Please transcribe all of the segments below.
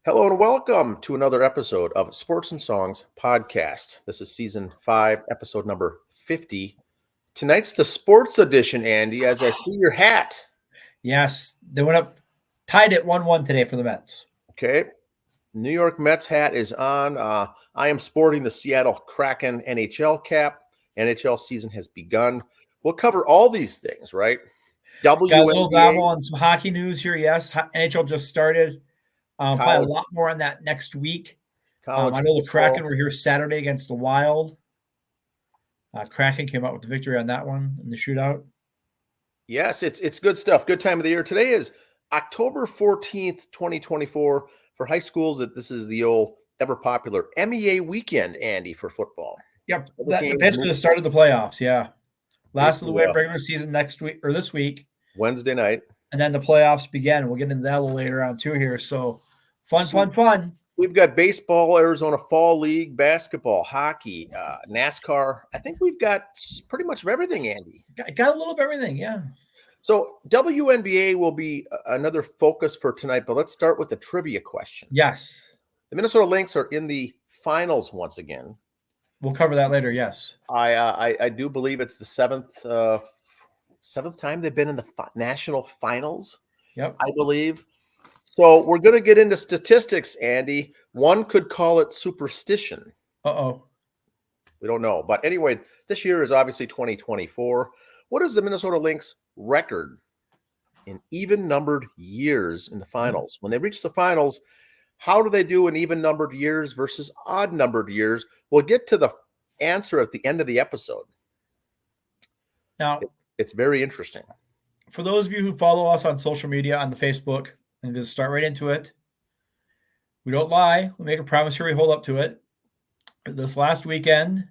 Hello and welcome to another episode of Sports and Songs podcast. This is season 5, episode number 50. Tonight's the sports edition, Andy, as I see your hat. Yes, they went up, tied at 1-1 today for the Mets. Okay. New York Mets hat is on. I am sporting the Seattle Kraken NHL cap. NHL season has begun. We'll cover all these things, right? Got a little WNBA, dabble on some hockey news here. Yes, NHL just started. Probably a lot more on that next week. I know the Kraken were here Saturday against the Wild. Kraken came out with the victory on that one in the shootout. Yes, it's good stuff. Good time of the year. Today is October 14th, 2024. For high schools, this is the old ever popular MEA weekend, Andy, for football. Yep, that basically the start of the playoffs. Yeah, last of the way regular season next week or this week, Wednesday night, and then the playoffs begin. We'll get into that a little later on too here. So fun. We've got baseball, Arizona Fall League, basketball, hockey, NASCAR. I think we've got pretty much of everything, Andy. Got a little of everything, yeah. So WNBA will be another focus for tonight, but let's start with the trivia question. Yes. The Minnesota Lynx are in the finals once again. We'll cover that later, yes. I do believe it's the seventh time they've been in the national finals. Yep. I believe. So we're going to get into statistics, Andy. One could call it superstition. Uh-oh. We don't know. But anyway, this year is obviously 2024. What is the Minnesota Lynx record in even-numbered years in the finals? When they reach the finals, how do they do in even-numbered years versus odd-numbered years? We'll get to the answer at the end of the episode. Now, it's very interesting. For those of you who follow us on social media, on the Facebook, and just start right into it, we don't lie. We make a promise here. We hold up to it. This last weekend,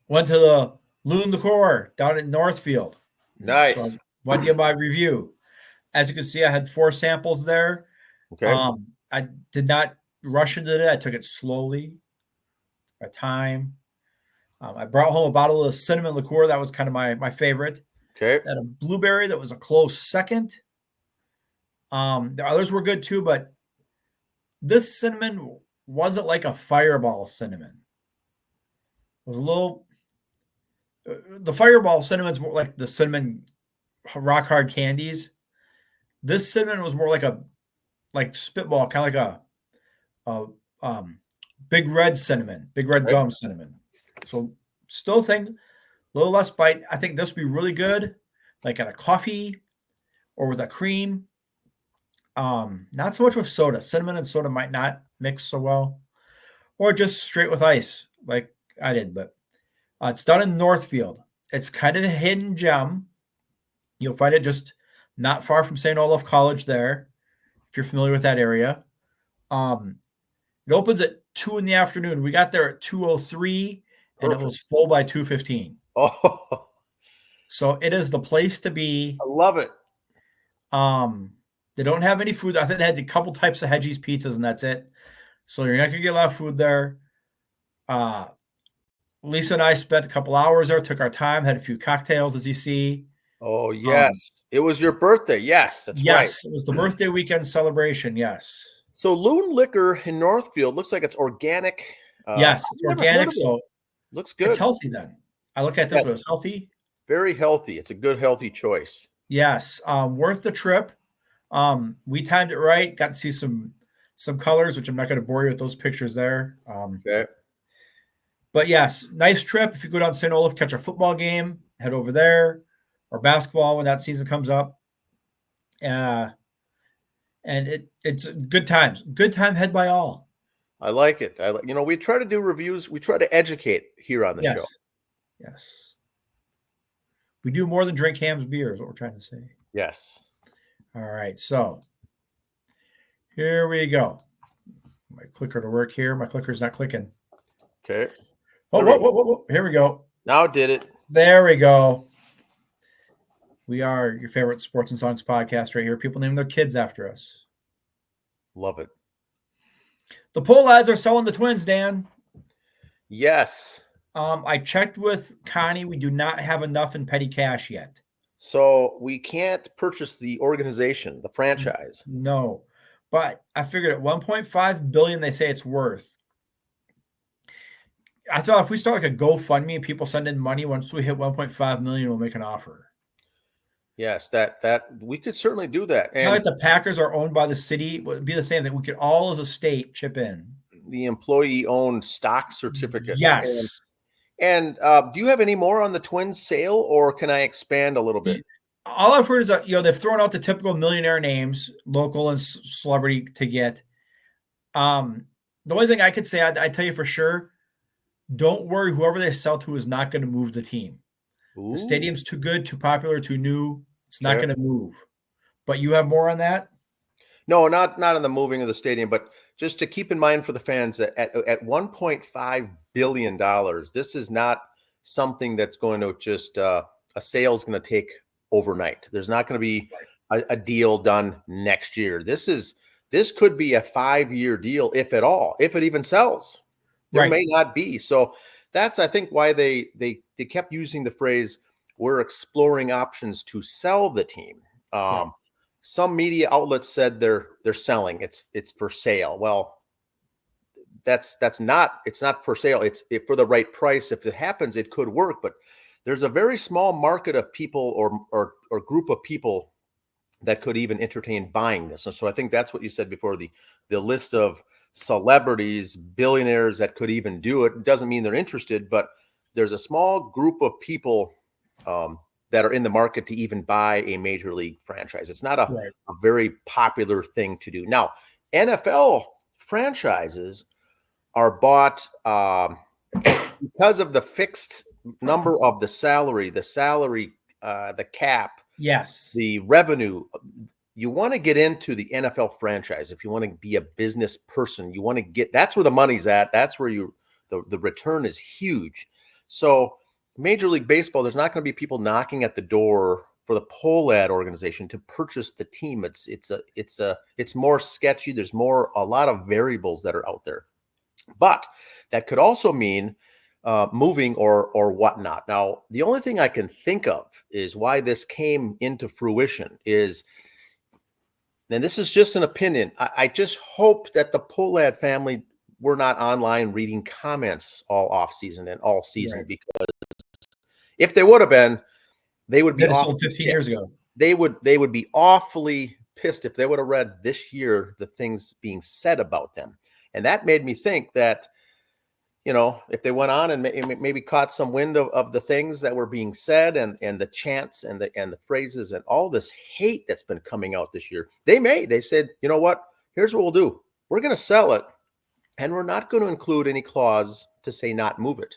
went to the Loon Liquor down at Northfield. Nice. So want to give my review. As you can see, I had 4 samples there. Okay. I did not rush into it. I took it slowly, my time. I brought home a bottle of cinnamon liqueur. That was kind of my favorite. Okay. And a blueberry that was a close second. The others were good too, but this cinnamon wasn't like a Fireball cinnamon. It was a little. The Fireball cinnamon's more like the cinnamon rock hard candies. This cinnamon was more like spitball, kind of like a big red cinnamon, big red gum cinnamon. So still think a little less bite. I think this would be really good, like at a coffee or with a cream. Not so much with soda. Cinnamon and soda might not mix so well, or just straight with ice, like I did. But it's done in Northfield. It's kind of a hidden gem. You'll find it just not far from St. Olaf College there, if you're familiar with that area. It opens at 2 in the afternoon. We got there at 2:03, and it was full by 2:15. Oh, so it is the place to be. I love it. They don't have any food. I think they had a couple types of Hedgie's pizzas, and that's it. So you're not going to get a lot of food there. Lisa and I spent a couple hours there, took our time, had a few cocktails, as you see. Oh, yes. It was your birthday. Yes, that's right. Yes, it was the birthday weekend celebration. Yes. So Loon Liquor in Northfield looks like it's organic. Yes, it's organic. So looks good. It's healthy then. I look at this, it's healthy. Very healthy. It's a good, healthy choice. Yes. Worth the trip. We timed it right. Got to see some colors, which I'm not going to bore you with those pictures there. Okay. But yes, nice trip. If you go down to St. Olaf, catch a football game, head over there, or basketball when that season comes up. And it's good times. Good time had by all. I like it. We try to do reviews. We try to educate here on the show. Yes. We do more than drink Ham's beer is what we're trying to say. Yes. All right. So here we go. My clicker to work here. My clicker's not clicking. Okay. Whoa. Here we go. Now it did it. There we go. We are your favorite sports and songs podcast right here. People name their kids after us. Love it. The Pole Lads are selling the Twins, Dan. Yes. I checked with Connie. We do not have enough in petty cash yet. So we can't purchase the organization, the franchise. No. But I figured at 1.5 billion, they say it's worth. I thought if we start like a GoFundMe and people send in money, once we hit 1.5 million, we'll make an offer. Yes, that we could certainly do that. Kind of like the Packers are owned by the city. It would be the same, that we could all as a state chip in. The employee-owned stock certificates. Yes. And do you have any more on the Twins sale, or can I expand a little bit? All I've heard is that, they've thrown out the typical millionaire names, local and celebrity to get. The only thing I could say, I tell you for sure, don't worry. Whoever they sell to is not going to move the team. Ooh. The stadium's too good, too popular, too new. It's not going to move. But you have more on that? No, not on the moving of the stadium, but just to keep in mind for the fans that at $1.5 billion, this is not something that's going to just a sale is going to take overnight. There's not going to be a deal done next year. This could be a 5-year deal, if at all, if it even sells. There may not be. So that's, I think, why they kept using the phrase, we're exploring options to sell the team. Some media outlets said they're selling. It's for sale. Well, it's not for sale. It's for the right price. If it happens, it could work. But there's a very small market of people or group of people that could even entertain buying this. And so I think that's what you said before, the list of celebrities, billionaires that could even do it. It doesn't mean they're interested, but there's a small group of people that are in the market to even buy a major league franchise. It's not a very popular thing to do. Now, NFL franchises are bought because of the fixed number of the salary, the cap, the revenue. You want to get into the NFL franchise if you want to be a business person. You want to get, that's where the money's at. That's where the return is huge. So Major League Baseball, there's not going to be people knocking at the door for the Pohlad organization to purchase the team. It's more sketchy. There's a lot of variables that are out there, but that could also mean moving or whatnot. Now, the only thing I can think of is why this came into fruition is, and this is just an opinion, I just hope that the Pohlad family were not online reading comments all off season and all season, because if they would have been, they would be sold 15 years ago. They would be awfully pissed if they would have read this year the things being said about them. And that made me think that, if they went on and maybe caught some wind of the things that were being said and the chants and the phrases and all this hate that's been coming out this year, they said, you know what, here's what we'll do. We're going to sell it, and we're not going to include any clause to say not move it.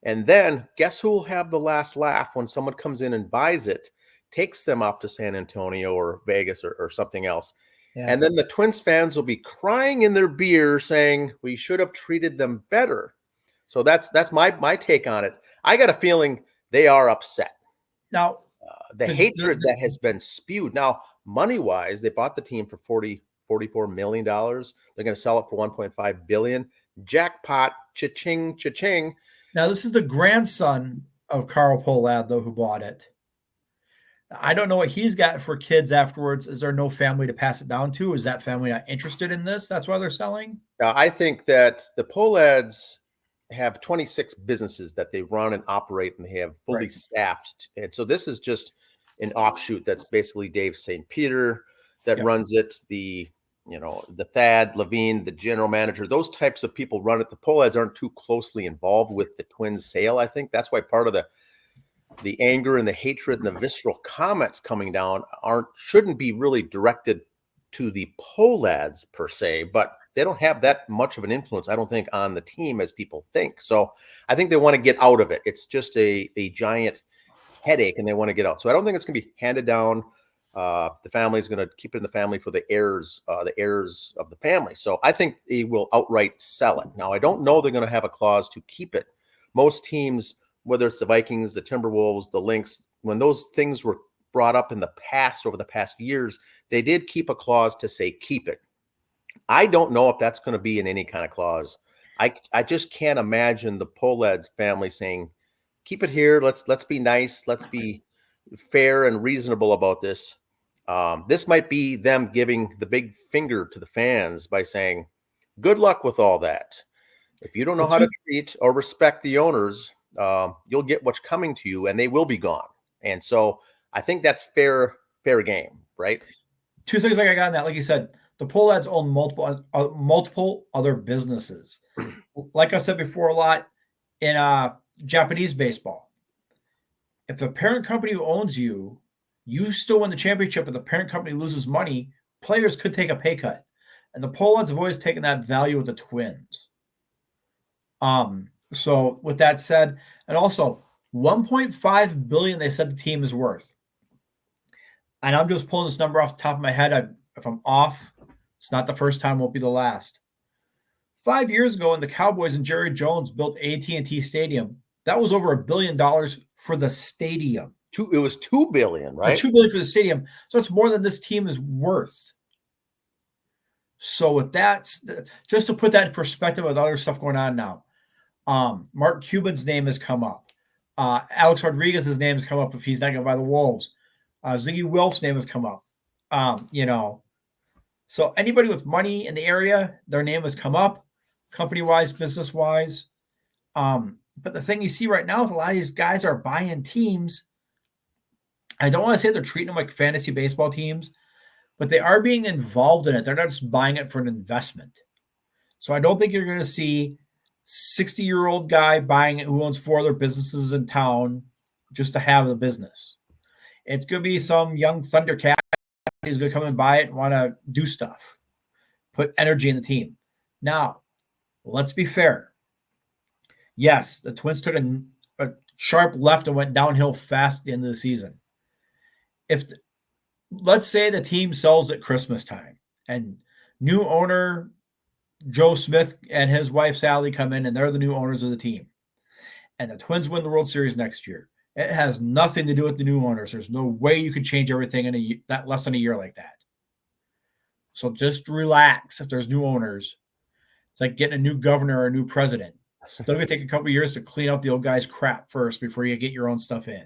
And then guess who will have the last laugh when someone comes in and buys it, takes them off to San Antonio or Vegas or something else. Yeah. And then the Twins fans will be crying in their beer saying we should have treated them better. So that's my take on it. I got a feeling they are upset. Now, the hatred that has been spewed. Now, money-wise, they bought the team for $44 million. They're going to sell it for $1.5 billion. Jackpot, cha-ching, cha-ching. Now, this is the grandson of Carl Pohlad, though, who bought it. I don't know what he's got for kids afterwards. Is there no family to pass it down to? Is that family not interested in this? That's why they're selling? I think that the Pohlads have 26 businesses that they run and operate, and they have fully staffed. And so this is just an offshoot. That's basically Dave St. Peter that runs it. The Thad Levine, the general manager, those types of people run it. The Pohlads aren't too closely involved with the Twins sale. I think that's why part of the anger and the hatred and the visceral comments coming down shouldn't be really directed to the Pohlads per se, but they don't have that much of an influence, I don't think, on the team as people think. So I think they want to get out of it. It's just a giant headache, and they want to get out. So I don't think it's going to be handed down. The family is going to keep it in the family for the heirs of the family. So I think they will outright sell it. Now, I don't know they're going to have a clause to keep it. Most teams, whether it's the Vikings, the Timberwolves, the Lynx, when those things were brought up in the past, over the past years, they did keep a clause to say keep it. I don't know if that's going to be in any kind of clause. I just can't imagine the Pohlads family saying, keep it here. Let's be nice. Let's be fair and reasonable about this. This might be them giving the big finger to the fans by saying, good luck with all that. If you don't know how to treat or respect the owners, you'll get what's coming to you and they will be gone. And so I think that's fair game, right? Two things like I got on that. Like you said, the Pohlads own multiple other businesses. Like I said before, a lot in Japanese baseball. If the parent company who owns you, you still win the championship, but the parent company loses money, players could take a pay cut. And the Pohlads have always taken that value with the Twins. So with that said, and also $1.5 billion they said the team is worth. And I'm just pulling this number off the top of my head. If I'm off, it's not the first time, won't be the last. 5 years ago, when the Cowboys and Jerry Jones built AT&T Stadium, that was over $1 billion for the stadium. It was $2 billion, right? $2 billion for the stadium. So it's more than this team is worth. So with that, just to put that in perspective with other stuff going on now, Mark Cuban's name has come up. Alex Rodriguez's name has come up if he's not going to buy the Wolves. Ziggy Wilf's name has come up. So anybody with money in the area, their name has come up, company-wise, business-wise. But the thing you see right now is a lot of these guys are buying teams. I don't want to say they're treating them like fantasy baseball teams, but they are being involved in it. They're not just buying it for an investment. So I don't think you're going to see 60-year-old guy buying it who owns 4 other businesses in town just to have the business. It's going to be some young Thundercat who's going to come and buy it and want to do stuff, put energy in the team. Now, let's be fair. Yes, the Twins took a sharp left and went downhill fast at the end of the season. Let's say the team sells at Christmas time and new owner Joe Smith and his wife Sally come in and they're the new owners of the team, and the Twins win the World Series next year. It has nothing to do with the new owners. There's no way you could change everything in that less than a year like that. So just relax. If there's new owners, it's like getting a new governor or a new president. It's still going to take a couple of years to clean out the old guy's crap first before you get your own stuff in.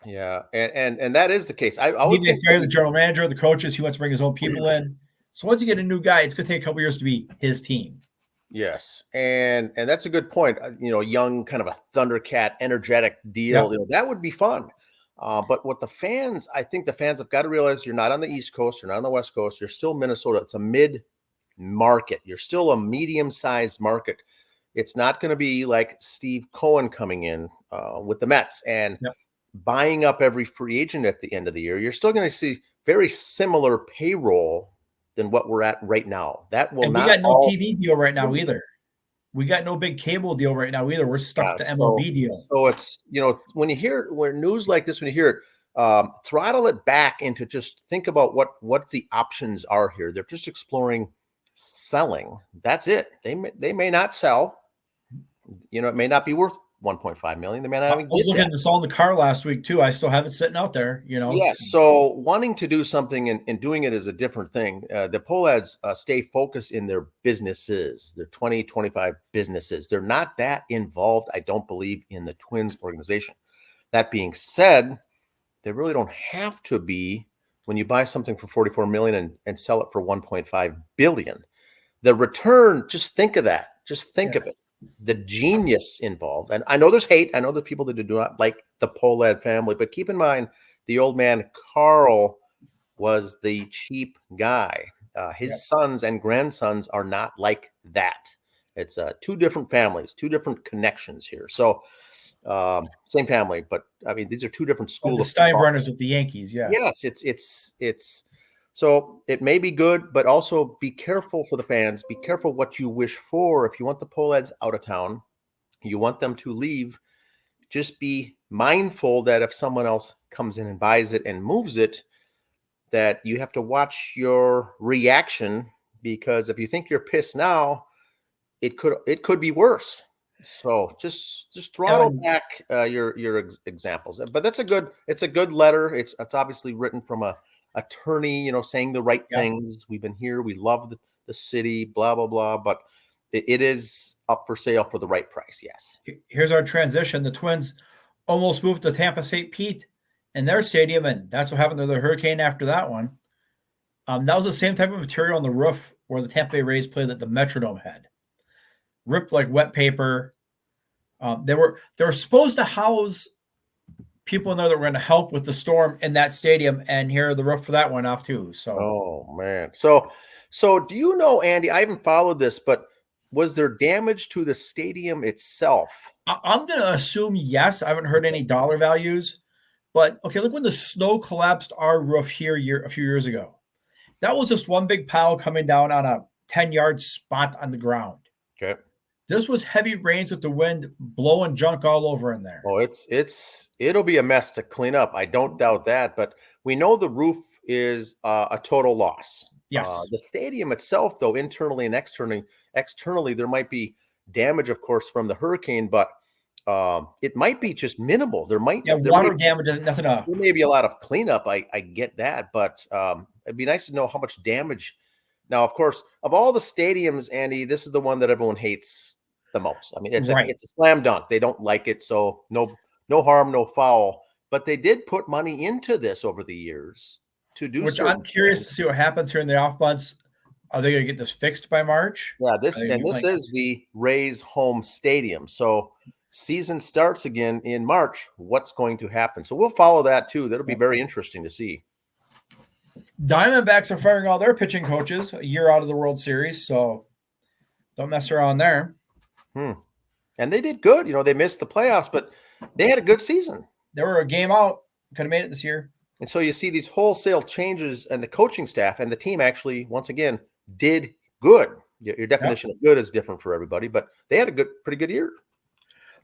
Yeah, and that is the case. I would be fair. The general manager, the coaches, he wants to bring his own people in. So once you get a new guy, it's going to take a couple of years to be his team. Yes, and that's a good point. Young, kind of a Thundercat, energetic deal. Yep. That would be fun. But what I think the fans have got to realize, you're not on the East Coast, you're not on the West Coast, you're still Minnesota. It's a mid-market. You're still a medium-sized market. It's not going to be like Steve Cohen coming in with the Mets and buying up every free agent at the end of the year. You're still going to see very similar payroll than what we're at right now. That will not. We got no TV deal right now either. We got no big cable deal right now either. We're stuck with the MLB deal. So it's, when news like this, when you hear it, throttle it back into just think about what the options are here. They're just exploring selling. That's it. They may not sell. It may not be worth 1.5 million. They may not even I was looking at this all in the car last week too. I still have it sitting out there, Yes. So wanting to do something and doing it is a different thing. The Pohlads stay focused in their businesses, their 2025 businesses. They're not that involved, I don't believe, in the Twins organization. That being said, they really don't have to be when you buy something for 44 million and sell it for 1.5 billion. The return, just think of that. Just think of it. The genius involved. And I know there's hate. I know there's people that do not like the Pohlad family, but keep in mind, the old man, Carl, was the cheap guy. His sons and grandsons are not like that. It's 2 different families, 2 different connections here. So same family, but I mean, these are 2 different schools. The Steinbrenners with the Yankees. Yeah. Yes. It's so it may be good, but also be careful for the fans. Be careful what you wish for. If you want the Pohlads out of town, you want them to leave, just be mindful that if someone else comes in and buys it and moves it, that you have to watch your reaction, because if you think you're pissed now, it could be worse. So just throttle back your examples. But it's a good letter. It's obviously written from a attorney, saying the right things. We've been here. We love the city, blah, blah, blah. But it is up for sale for the right price. Yes. Here's our transition. The Twins almost moved to Tampa St. Pete in their stadium, and that's what happened to the Hurricane after that one. That was the same type of material on the roof where the Tampa Bay Rays played that the Metrodome had. Ripped like wet paper. They were supposed to house people in there that were going to help with the storm in that stadium, and here the roof for that went off too. So, oh man. So do you know, Andy? I haven't followed this, but was there damage to the stadium itself? I'm going to assume yes. I haven't heard any dollar values, but okay. Look when the snow collapsed our roof here a few years ago. That was just one big pile coming down on a 10-yard spot on the ground. Okay. This was heavy rains with the wind blowing junk all over in there. Oh, it'll be a mess to clean up. I don't doubt that, but we know the roof is a total loss. Yes. The stadium itself, though, internally and externally, there might be damage, of course, from the hurricane, but it might be just minimal. Water damage, nothing. There may be a lot of cleanup. I get that, but it'd be nice to know how much damage. Now, of course, of all the stadiums, Andy, this is the one that everyone hates the most. I mean, it's a slam dunk. They don't like it, so no harm, no foul. But they did put money into this over the years to do. Which I'm curious to see what happens here in the off months. Are they going to get this fixed by March? Yeah, this is the Rays home stadium. So season starts again in March. What's going to happen? So we'll follow that too. That'll be very interesting to see. Diamondbacks are firing all their pitching coaches a year out of the World Series, so don't mess around there. And they did good. They missed the playoffs, but they had a good season. They were a game out. Could have made it this year. And so you see these wholesale changes, and the coaching staff and the team actually, once again, did good. Your definition of good is different for everybody, but they had a pretty good year.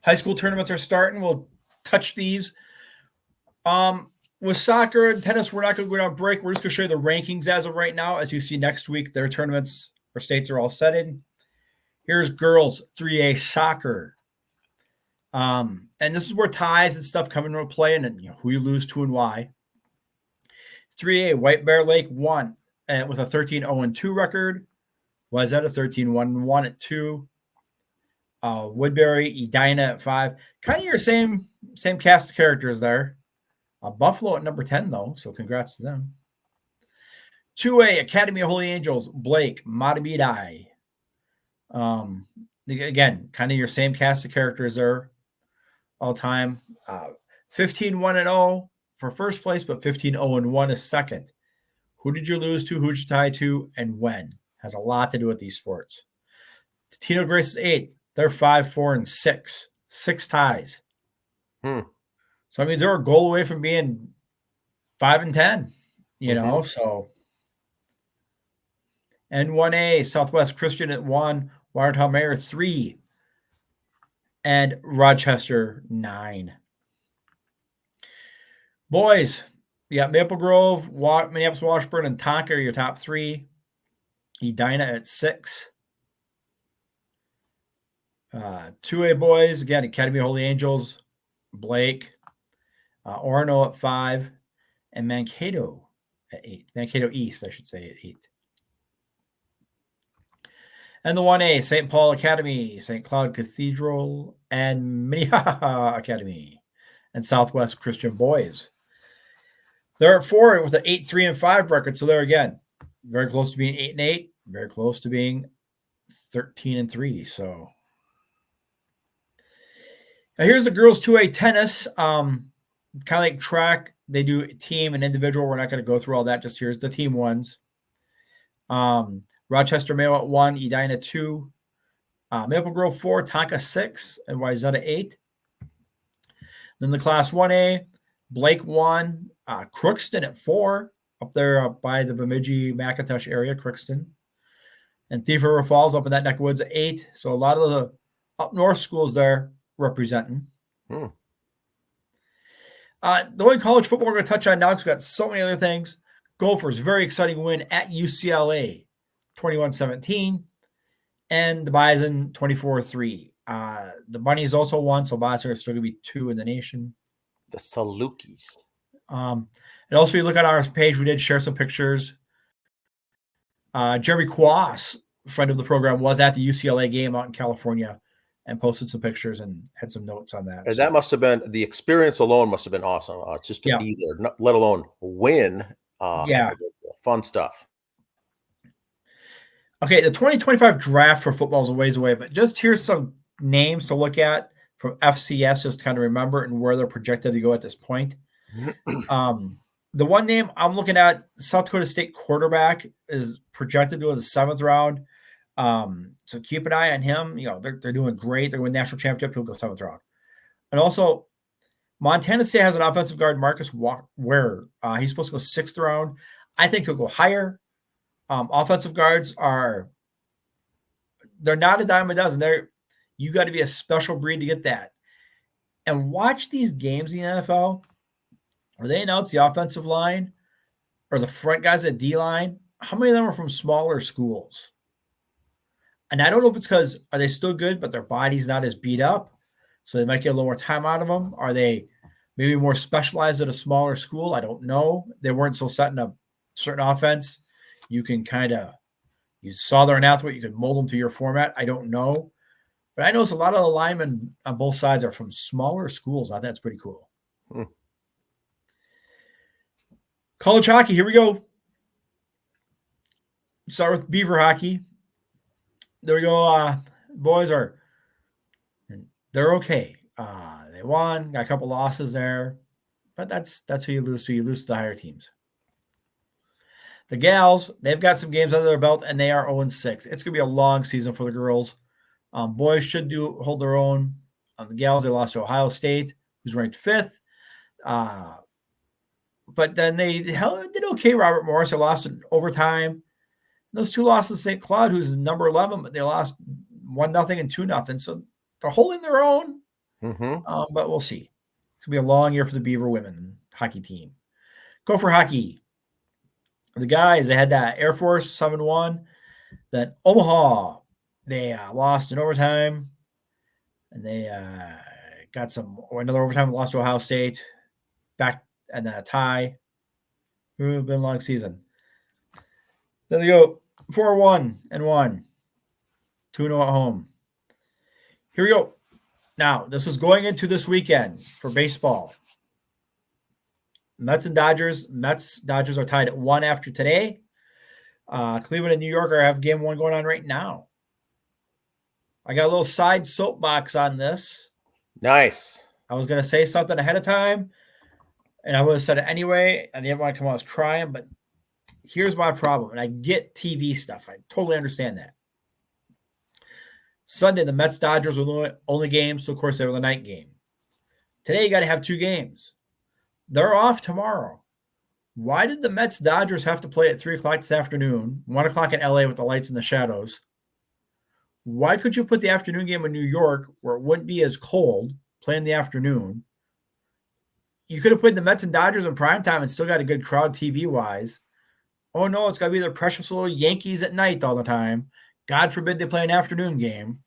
High school tournaments are starting. We'll touch these. With soccer and tennis, we're not going to go on break. We're just going to show you the rankings as of right now. As you see next week, their tournaments or states are all set in. Here's girls 3A soccer. And this is where ties and stuff come into play, and who you lose to and why. 3A, White Bear Lake won with a 13-0-2 record. Was that a 13-1-1 at 2? Woodbury, Edina at 5. Kind of your same cast of characters there. Buffalo at number 10, though, so congrats to them. 2A, Academy of Holy Angels, Blake, Matabidai. Again, kind of your same cast of characters there all time. 15-1-0 for first place, but 15-0-1 is second. Who did you lose to? Who did you tie to? And when? Has a lot to do with these sports. Tino Grace is 8th. They're 5-4-6. 6 ties. So I mean, they're a goal away from being 5-10, so. And 1A, Southwest Christian at 1, Watertown Mayor 3, and Rochester 9. Boys, you got Maple Grove, Minneapolis, Washburn, and Tonka are your top 3. Edina at 6. 2A boys, again, Academy of Holy Angels, Blake, Orono at 5, and Mankato at 8. Mankato East, I should say, at 8. And the 1A, St. Paul Academy, St. Cloud Cathedral, and Minnehaha Academy, and Southwest Christian Boys. They're at 4 with an 8-3-5 record. So they're, again, very close to being 8-8, very close to being 13-3. So now here's the girls 2A tennis. Kind of like track. They do team and individual. We're not going to go through all that. Just here's the team ones. Rochester Mayo at 1, Edina 2, Maple Grove 4, Tonka 6, and Wayzata 8. Then the Class 1A, Blake 1, Crookston at 4, up there by the Bemidji, McIntosh area, Crookston. And Thief River Falls up in that neck of woods at 8. So a lot of the up north schools there representing. The only college football we're going to touch on now, because we've got so many other things. Gophers, very exciting win at UCLA, 21-17. And the Bison, 24-3. The Bunnies also won, so Bison are still going to be 2 in the nation. The Salukis. And also, if you look at our page, we did share some pictures. Jeremy Quass, friend of the program, was at the UCLA game out in California. and posted some pictures and had some notes on that. And So, that must have been the experience alone must have been awesome. Just to yeah. be there, let alone win. Yeah. Fun stuff. Okay, the 2025 draft for football is a ways away, but just here's some names to look at from FCS, just to kind of remember and where they're projected to go at this point. The one name I'm looking at, South Dakota State quarterback, is projected to go in the 7th round. So keep an eye on him. You know, they're doing great. They're winning national championship. He'll go 7th round. And also, Montana State has an offensive guard, Marcus Ware. He's supposed to go 6th round. I think he'll go higher. Offensive guards they're not a dime a dozen. You got to be a special breed to get that. And watch these games in the NFL where they announce the offensive line or the front guys at D-line. How many of them are from smaller schools? And I don't know if it's because are they still good, but their body's not as beat up, so they might get a little more time out of them. Are they maybe more specialized at a smaller school? I don't know. They weren't so set in a certain offense. You can you saw they're an athlete, you can mold them to your format. I don't know. But I know a lot of the linemen on both sides are from smaller schools. I think that's pretty cool. College hockey, here we go. Start with Beaver hockey. There we go. Boys they're okay. They won, got a couple losses there, but that's who you lose to. You lose to the higher teams. The gals, they've got some games under their belt, and they are 0-6. It's going to be a long season for the girls. Boys should hold their own. The gals, they lost to Ohio State, who's ranked 5th. But then they did okay. Robert Morris, they lost in overtime. Those 2 losses to St. Cloud, who's number 11, but they lost 1-0 and 2-0. So they're holding their own. But we'll see. It's going to be a long year for the Beaver women hockey team. Gopher hockey. The guys, they had that Air Force 7-1. Then Omaha, they lost in overtime. And they got another overtime, lost to Ohio State. Back and then a tie. It would have been a long season. Then they go 4-1-1. 2-0 at home. Here we go. Now, this was going into this weekend for baseball. Mets and Dodgers. Dodgers are tied at 1 after today. Cleveland and New York have game 1 going on right now. I got a little side soapbox on this. Nice. I was going to say something ahead of time, and I would have said it anyway. I didn't want to come out as crying, but here's my problem. And I get TV stuff. I totally understand that. Sunday, the Mets-Dodgers were the only game, so of course they were the night game. Today, you got to have 2 games. They're off tomorrow. Why did the Mets-Dodgers have to play at 3 o'clock this afternoon, 1 o'clock in LA with the lights and the shadows? Why could you put the afternoon game in New York where it wouldn't be as cold, play in the afternoon? You could have put the Mets and Dodgers in primetime and still got a good crowd TV-wise. Oh, no, it's got to be their precious little Yankees at night all the time. God forbid they play an afternoon game.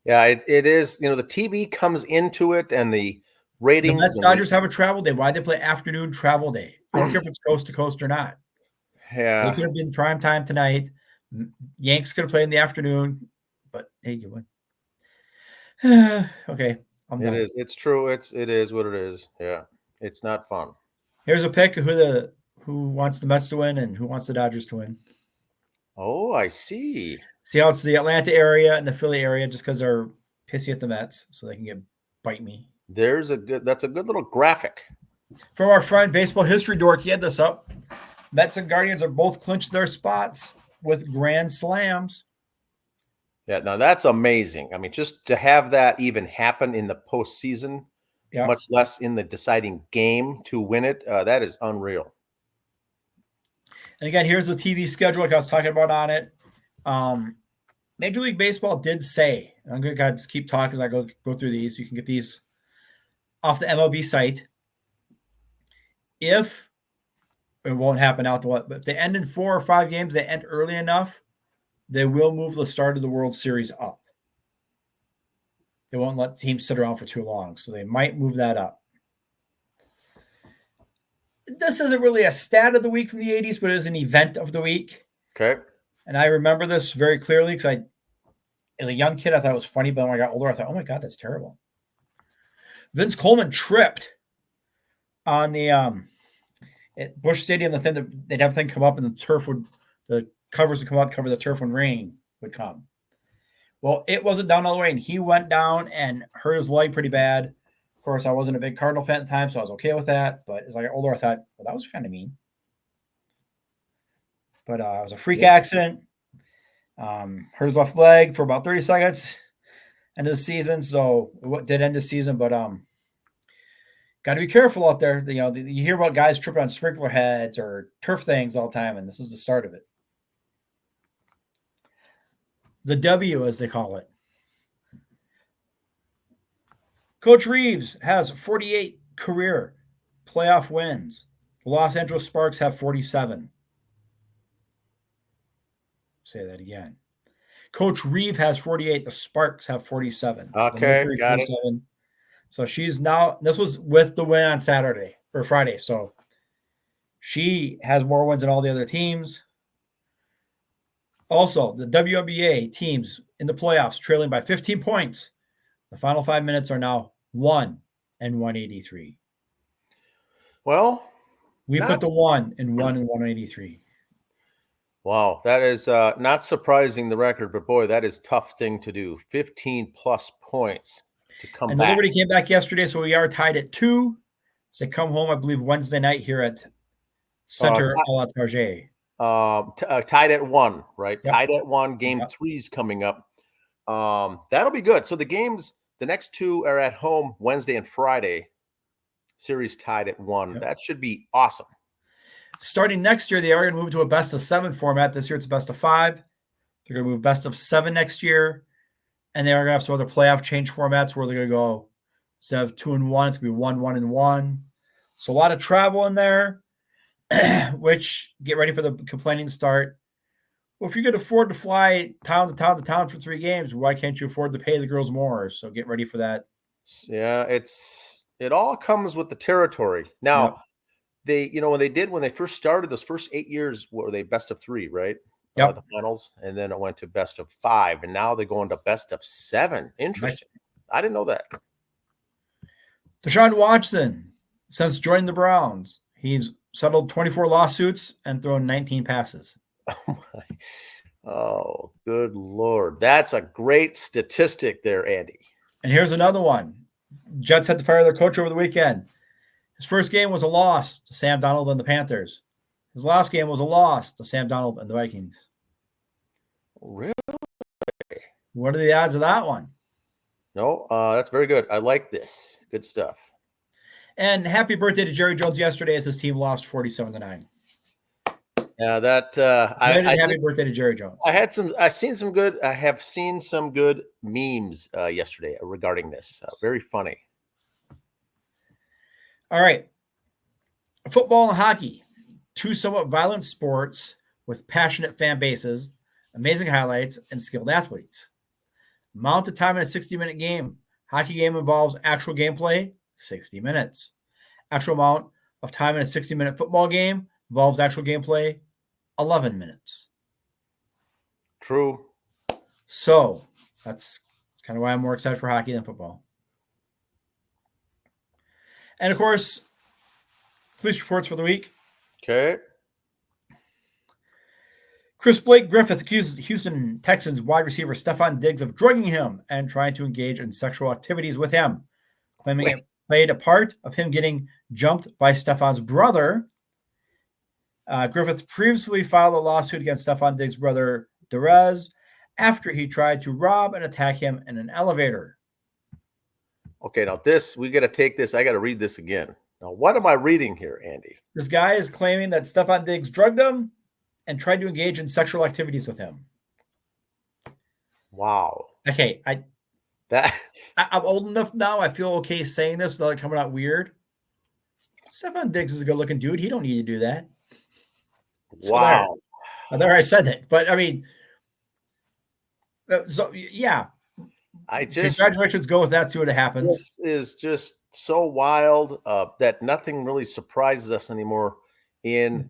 Yeah, it is. You know, the TV comes into it and the ratings. The Mets Dodgers have a travel day. Why they play afternoon travel day? I don't care if it's coast to coast or not. Yeah. They could have been prime time tonight. Yanks could have played in the afternoon, but hey, you win. Okay, I'm done. It is. It's true. It is what it is. Yeah, it's not fun. Here's a pick of who wants the Mets to win and who wants the Dodgers to win. Oh, I see. See how it's the Atlanta area and the Philly area just because they're pissy at the Mets, so they can bite me. That's a good little graphic. From our friend Baseball History Dork, he had this up. Mets and Guardians are both clinched their spots with grand slams. Yeah, now that's amazing. I mean, just to have that even happen in the postseason, much less in the deciding game to win it, that is unreal. And again, here's the TV schedule like I was talking about on it. Major League Baseball did say, and I'm going to just keep talking as I go through these. You can get these off the MLB site. If it won't happen out to what, but if they end in 4 or 5 games, they end early enough, they will move the start of the World Series up. They won't let teams sit around for too long, so they might move that up. This isn't really a stat of the week from the 80s, but it is an event of the week. Okay. And I remember this very clearly because as a young kid, I thought it was funny, but when I got older, I thought, oh my God, that's terrible. Vince Coleman tripped on the at Busch Stadium. The thing that they'd have thing come up, and the covers would come out to cover the turf when rain would come. Well, it wasn't down all the way, and he went down and hurt his leg pretty bad. Of course, I wasn't a big Cardinal fan at the time, so I was okay with that. But as I got older, I thought, well, that was kind of mean. But it was a freak accident. Hurt his left leg for about 30 seconds end of the season. So it did end the season, but got to be careful out there. You know, you hear about guys tripping on sprinkler heads or turf things all the time, and this was the start of it. The W, as they call it. Coach Reeves has 48 career playoff wins. The Los Angeles Sparks have 47. Say that again. Coach Reeve has 48. The Sparks have 47. Okay, got 47. It. So she's now, this was with the win on Saturday or Friday. So she has more wins than all the other teams. Also, the WNBA teams in the playoffs trailing by 15 points. The final 5 minutes are now 1-183. Well, we put the 1-183. Wow, that is not surprising, the record, but boy, that is a tough thing to do. 15-plus points to come back. And Liberty came back yesterday, so we are tied at 2. So they come home, I believe, Wednesday night here at Center a la Target. Tied at 1, right? Yep. Tied at 1. Game 3 is coming up. That'll be good. So the next 2 are at home Wednesday and Friday. Series tied at 1. Yep. That should be awesome. Starting next year, they are going to move to a best-of-7 format. This year, it's a best-of-5. They're going to move best-of-7 next year, and they are going to have some other playoff change formats where they're going to go instead of 2-1, it's going to be 1-1-1. So a lot of travel in there, which get ready for the complaining start. Well, if you could afford to fly town to town to town for 3 games, why can't you afford to pay the girls more? So get ready for that. Yeah, it all comes with the territory. Now. Yep. When they first started, those first 8 years were they best of 3, right? Yep. The finals, and then it went to best of 5, and now they're going to best of 7. Interesting. I didn't know that. Deshaun Watson, since joining the Browns, he's settled 24 lawsuits and thrown 19 passes. Oh, good Lord. That's a great statistic there, Andy. And here's another one. Jets had to fire their coach over the weekend. His first game was a loss to Sam Darnold and the Panthers. His last game was a loss to Sam Darnold and the Vikings. Really? What are the odds of that one? No, that's very good. I like this. Good stuff. And happy birthday to Jerry Jones yesterday as his team lost 47-9. Yeah, that happy birthday to Jerry Jones. I have seen some good memes yesterday regarding this. Very funny. All right. Football and hockey, 2 somewhat violent sports with passionate fan bases, amazing highlights, and skilled athletes. Amount of time in a 60-minute game. Hockey game involves actual gameplay, 60 minutes. Actual amount of time in a 60-minute football game involves actual gameplay, 11 minutes. True. So that's kind of why I'm more excited for hockey than football. And, of course, police reports for the week. Okay. Chris Blake Griffith accused Houston Texans wide receiver Stephon Diggs of drugging him and trying to engage in sexual activities with him, claiming it played a part of him getting jumped by Stephon's brother. Griffith previously filed a lawsuit against Stephon Diggs' brother, Derez, after he tried to rob and attack him in an elevator. Okay, now we got to take this. I got to read this again. Now, what am I reading here, Andy? This guy is claiming that Stephon Diggs drugged him and tried to engage in sexual activities with him. Wow. Okay, I'm old enough now. I feel okay saying this without it coming out weird. Stephon Diggs is a good-looking dude. He don't need to do that. Wow. So there I said it. But, I mean, so, yeah. Congratulations, go with that, see what happens. This is just so wild that nothing really surprises us anymore and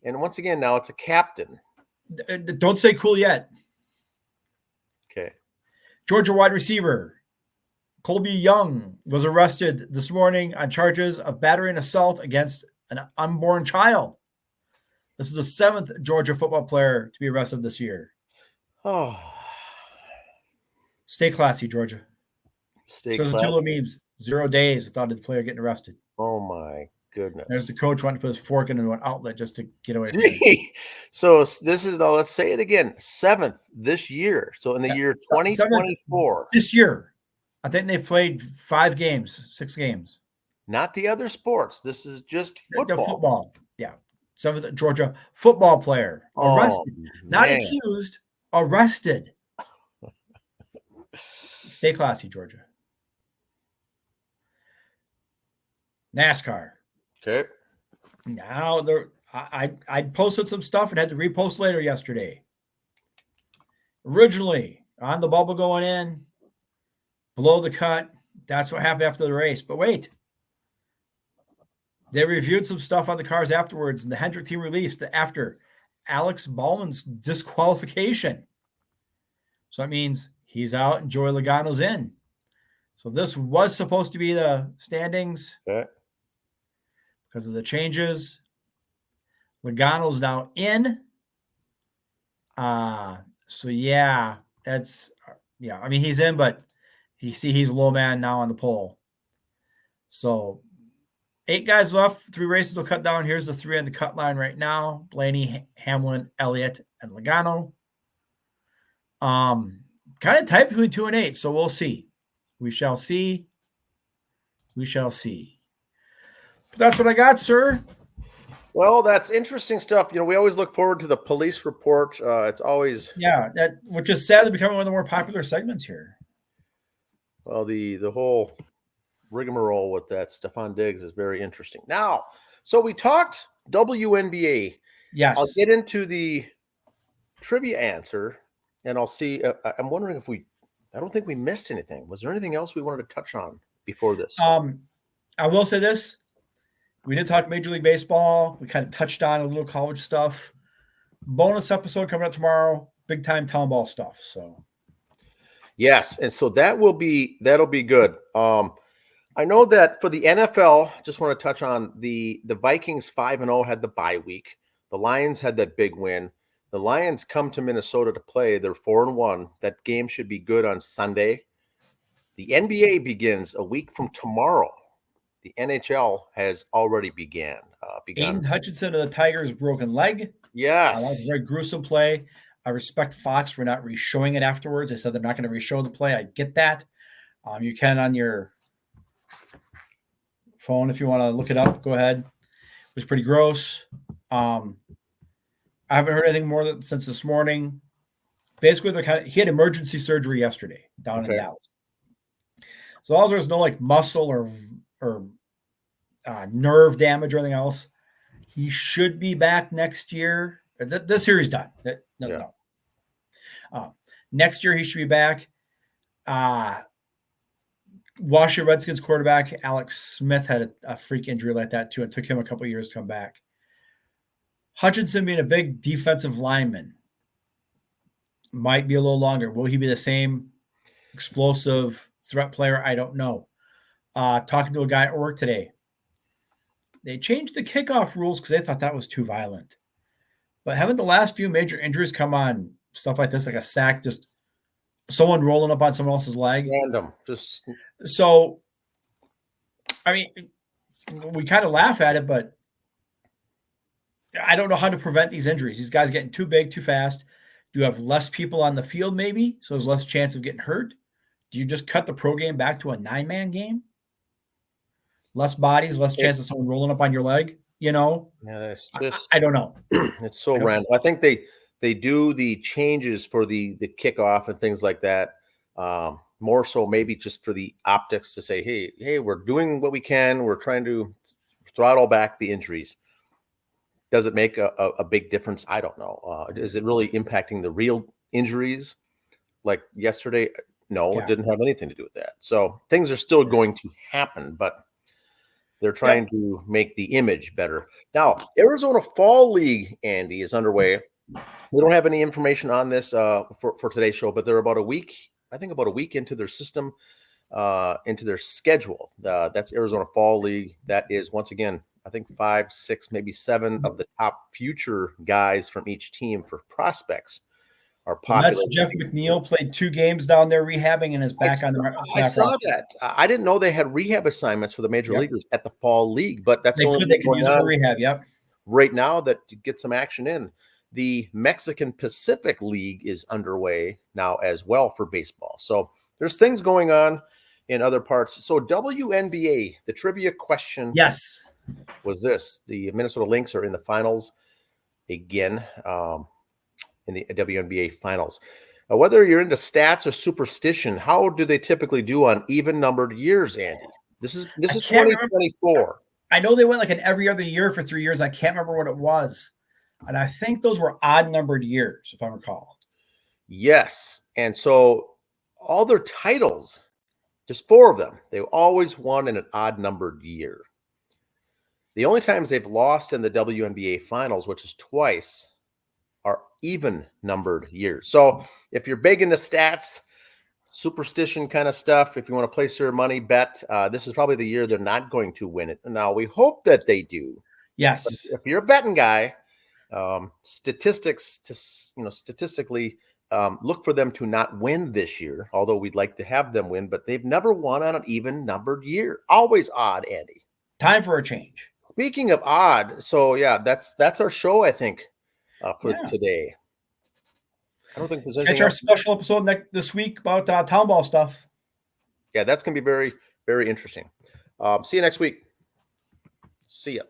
once again, now it's a captain. Don't say cool yet. Okay. Georgia wide receiver Colby Young was arrested this morning on charges of battery and assault against an unborn child. This is the 7th Georgia football player to be arrested this year. Oh, Stay classy, Georgia. stay So there's two little memes. 0 days without the player getting arrested. Oh my goodness. There's the coach wanting to put his fork into an outlet just to get away from it. So this is, let's say it again, 7th this year. So in the year 2024. This year. I think they've played 5 games, 6 games. Not the other sports. This is just football. The football. Yeah. 7th Georgia football player arrested. Not accused, arrested. Stay classy, Georgia. NASCAR. Okay. Now I posted some stuff and had to repost later yesterday. Originally on the bubble going in, below the cut. That's what happened after the race. But wait, they reviewed some stuff on the cars afterwards, and the Hendrick team released after Alex Bowman's disqualification. So that means he's out and Joey Logano's in. So this was supposed to be the standings. Okay. Because of the changes. Logano's now in. So yeah, I mean, he's in, but he's a low man now on the pole. So 8 guys left, 3 races will cut down. Here's the 3 on the cut line right now: Blaney, Hamlin, Elliott, and Logano. Kind of tight between 2 and 8, so we'll see. We shall see. We shall see. But that's what I got, sir. Well, that's interesting stuff. We always look forward to the police report. It's always which is sadly becoming one of the more popular segments here. Well, the whole rigmarole with that Stephon Diggs is very interesting. Now, so we talked WNBA. Yes. I'll get into the trivia answer, and I'll see. I'm wondering I don't think we missed anything. Was there anything else we wanted to touch on before this? I will say this. We did talk Major League Baseball. We kind of touched on a little college stuff. Bonus episode coming up tomorrow. Big time town ball stuff. So, yes, and so that'll be good. I know that for the NFL, just want to touch on the Vikings 5-0 had the bye week. The Lions had that big win. The Lions come to Minnesota to play. They're 4-1. That game should be good on Sunday. The NBA begins a week from tomorrow. The NHL has already begun. Aiden Hutchinson of the Tigers' broken leg. Yes. That was a very gruesome play. I respect Fox for not re-showing it afterwards. They said they're not going to re-show the play. I get that. You can on your phone if you want to look it up. Go ahead. It was pretty gross. I haven't heard anything more since this morning. Basically, he had emergency surgery yesterday down in Dallas. So as long as there's no muscle or nerve damage or anything else, he should be back next year. This year he's done. No. Next year he should be back. Washington Redskins quarterback Alex Smith had a freak injury like that too. It took him a couple of years to come back. Hutchinson being a big defensive lineman might be a little longer. Will he be the same explosive threat player? I don't know. Talking to a guy at work today. They changed the kickoff rules because they thought that was too violent. But haven't the last few major injuries come on stuff like this, like a sack, just someone rolling up on someone else's leg? Random. So, I mean, we kind of laugh at it, but I don't know how to prevent these injuries. These guys getting too big, too fast. Do you have less people on the field maybe, so there's less chance of getting hurt? Do you just cut the pro game back to a 9-man game? Less bodies, less chance of someone rolling up on your leg, Yeah, it's just I don't know. It's so random. I think they do the changes for the kickoff and things like that. More so maybe just for the optics to say, hey, we're doing what we can. We're trying to throttle back the injuries. Does it make a big difference? I don't know. Is it really impacting the real injuries like yesterday? No, It didn't have anything to do with that. So things are still going to happen, but they're trying to make the image better. Now, Arizona Fall League, Andy, is underway. We don't have any information on this for today's show, but they're about a week I think about a week into their system, into their schedule. That's Arizona Fall League. That is, once again, I think 5, 6, maybe 7 of the top future guys from each team for prospects are That's popular. Jeff McNeil played 2 games down there rehabbing and is back on the I saw that. I didn't know they had rehab assignments for the major leaguers at the Fall League, but that's they only could going use it on for rehab. Yep. right now that to get some action in. The Mexican Pacific League is underway now as well for baseball. So there's things going on in other parts. So WNBA, the trivia question was this. The Minnesota Lynx are in the finals again, in the WNBA finals. Whether you're into stats or superstition, how do they typically do on even-numbered years, Andy? This is 2024. I know they went like an every other year for 3 years. I can't remember what it was. And I think those were odd-numbered years, if I recall. Yes. And so all their titles, just 4 of them, they always won in an odd-numbered year. The only times they've lost in the WNBA finals, which is twice, are even-numbered years. So if you're big into stats, superstition kind of stuff, if you want to place your money bet, this is probably the year they're not going to win it. Now, we hope that they do. Yes. But if you're a betting guy, statistically, look for them to not win this year, although we'd like to have them win, but they've never won on an even-numbered year. Always odd, Andy. Time for a change. Speaking of odd, so yeah, that's our show, I think, for today. I don't think there's anything Catch our else. special episode this week about town ball stuff. Yeah, that's going to be very, very interesting. See you next week. See ya.